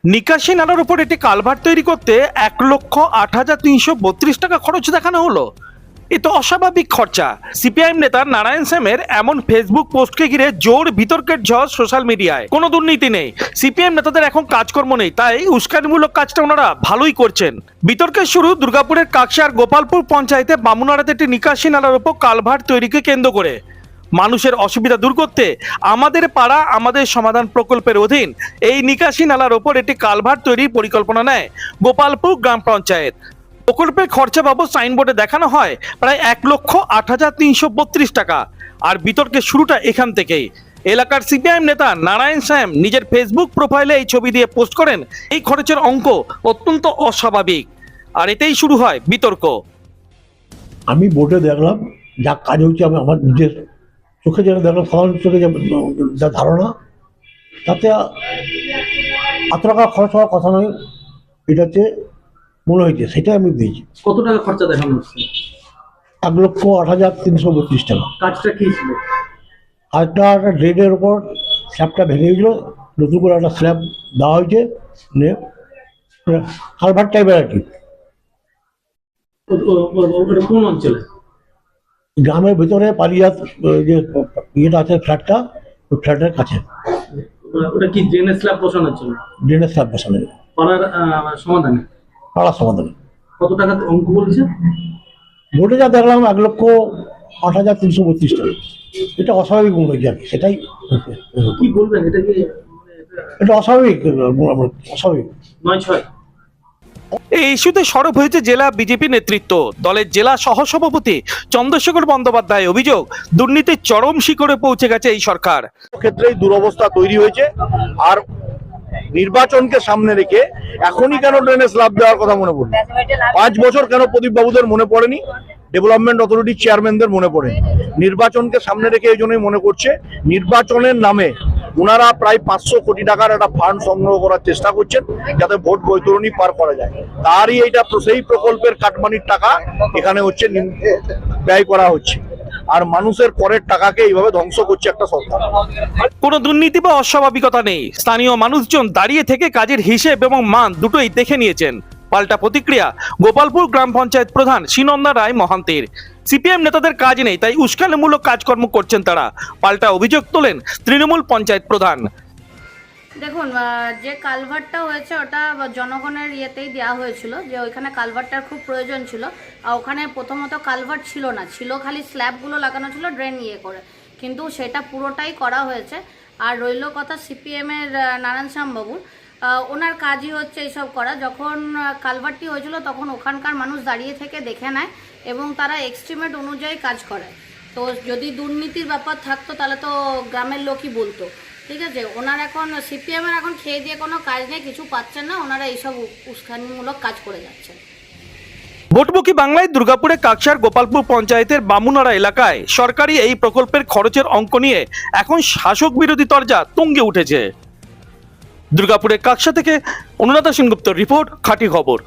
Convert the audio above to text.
নিকাশি নালার উপর একটি কালভার্ট তৈরি করতে 1,08,332 টাকা খরচ দেখানো হলো। এ তো অস্বাভাবিক খরচা। সিপিআইএম নেতা নারায়ণ স্যামের এমন ফেসবুক পোস্টকে ঘিরে জোর বিতর্কের ঝড় সোশ্যাল মিডিয়ায়। কোনো দুর্নীতি নেই, সিপিএম নেতাদের এখন কাজকর্ম নেই, তাই উস্কানিমূলক কাজটা ওনারা ভালোই করছেন। বিতর্কের শুরু দুর্গাপুরের কাকসার গোপালপুর পঞ্চায়েতে বামুনাড়াতে একটি নিকাশি নালার উপর কালভার্ট তৈরিকে কেন্দ্র করে মানুষের অসুবিধা দূর করতে আমাদের পাড়া আমাদের সমাধান প্রকল্পের অধীন এই নিকাশি নালার ওপর একটি কালভার্ট তৈরির পরিকল্পনা নেয় গোপালপুর গ্রাম পঞ্চায়েত। প্রকল্পের খরচা বাবদ সাইনবোর্ডে দেখানো হয় প্রায় 1,08,332 টাকা। আর বিতর্কের শুরুটা এখান থেকেই। এলাকার সিপিআইএম নেতা নারায়ণ স্যাম নিজের ফেসবুক প্রোফাইলে এই ছবি দিয়ে পোস্ট করেন এই খরচের অঙ্ক অত্যন্ত অস্বাভাবিক, আর এতেই শুরু হয় বিতর্ক। আমি বোর্ডে দেখলাম যা কাজ হচ্ছে, আমি আমার নিজের চোখে যেটা দেখলাম, সাধারণ চোখে যা ধারণা, তাতে এত টাকা খরচ হওয়ার কথা নয়, এটাতে মনে হয়েছে, সেটাই আমি পেয়েছি। কত টাকা খরচা দেখানো হচ্ছে? 1,08,332 টাকা। কাজটা কি ছিল? একটা ড্রেনের ওপর স্ল্যাবটা ভেঙে গেছিল, নতুন করে একটা স্ল্যাব দেওয়া হয়েছে, কালভার্ট টাইপের আর কি। ওটা কোন অঞ্চলে? গ্রামের ভিতরে পারিজাত যে ইয়েটা আছে, ফ্ল্যাটটা, ওই ফ্ল্যাটের কাছে। ওটা কি ড্রেনেজ স্ল্যাব বসানোর জন্য? ড্রেনের স্ল্যাব বসানো, পাড়ার সমাধানে? পাড়ার সমাধানে। কত টাকা অঙ্ক বলছে? বোর্ডে যা দেখলাম 1,08,332 টাকা। এটা অস্বাভাবিক মনে হয়েছে আর কি, সেটাই। কি বলবেন, এটা কি এটা অস্বাভাবিক, অস্বাভাবিক 9-6? এই ইস্যুতে সরব হয়েছে জেলা বিজেপি নেতৃত্ব। দলের জেলা সহসভাপতি চন্দ্রশেখর বন্দ্যোপাধ্যায় অভিযোগ, দুর্নীতির চরম শিখরে পৌঁছে গেছে এই সরকার। ক্ষেত্রেই দুরবস্থা তৈরি হয়েছে। আর নির্বাচনকে সামনে রেখে এখনই কেন ড্রেনেজ স্ল্যাব দেওয়ার কথা মনে পড়লো? 5 বছর কেন প্রদীপ বাবুদের মনে পড়েনি? ডেভেলপমেন্ট অথরিটির চেয়ারম্যানদের মনে পড়ে? নির্বাচনকে সামনে রেখে এই জন্যই মনে করছে নির্বাচনের নামে ওনারা প্রায় 500 কোটি টাকার একটা ফান্ড সংগ্রহ করার চেষ্টা করছেন, যাতে ভোট বৈতরণী পার করা যায়। তারই এইটা সেই প্রকল্পের কাটমানির টাকা এখানে হচ্ছে ব্যয় করা হচ্ছে, আর মানুষের পরের টাকাকে এইভাবে ধ্বংস করছে একটা সরকার। কোনো দুর্নীতি বা অস্বাভাবিকতা নেই, স্থানীয় মানুষজন দাঁড়িয়ে থেকে কাজের হিসেব এবং মান দুটোই দেখে নিয়েছেন। পাল্টা প্রতিক্রিয়া গোপালপুর গ্রাম পঞ্চায়েত প্রধান শ্রীনন্দা রায় মহান্তির। সিপিএম নেতাদের কাজ নেই, তাই উস্কানিমূলক কাজকর্ম করছেন তারা। পাল্টা অভিযোগ তোলেন তৃণমূল পঞ্চায়েত প্রধান। দেখুন, যে কালভার্টটা হয়েছে ওটা জনগণের ইয়েতেই দেওয়া হয়েছিল, যে ওইখানে কালভার্টটার খুব প্রয়োজন ছিল। আর ওখানে প্রথমত কালভার্ট ছিল না, ছিল খালি স্ল্যাবগুলো লাগানো ছিল ড্রেন ইয়ে করে, কিন্তু সেটা পুরোটাই করা হয়েছে। আর রইল কথা সিপিএমের নারায়ণ শ্যামবাবুর, ওনার কাজই হচ্ছে এইসব করা। যখন কালভার্টটি হয়েছিল তখন ওখানকার মানুষ দাঁড়িয়ে থেকে দেখে নেয় এবং তারা এস্টিমেট অনুযায়ী কাজ করে। তো যদি দুর্নীতির ব্যাপার থাকতো তাহলে তো গ্রামের লোকই বলতো। ঠিক আছে, ওনার এখন সিপিএমের এখন খেয়ে দিয়ে কোনো কাজ নেই, কিছু পাচ্ছেন না, ওনারা এইসব উস্কানিমূলক কাজ করে যাচ্ছেন। ভোটমুখী বাংলায় দুর্গাপুরে কাকসার গোপালপুর পঞ্চায়েতের বামুনাড়া এলাকায় সরকারি এই প্রকল্পের খরচের অঙ্ক নিয়ে এখন শাসক বিরোধী তরজা তুঙ্গে উঠেছে। দুর্গাপুরের কাকসা থেকে অনুরাধা সেনগুপ্তর রিপোর্ট, খাঁটি খবর।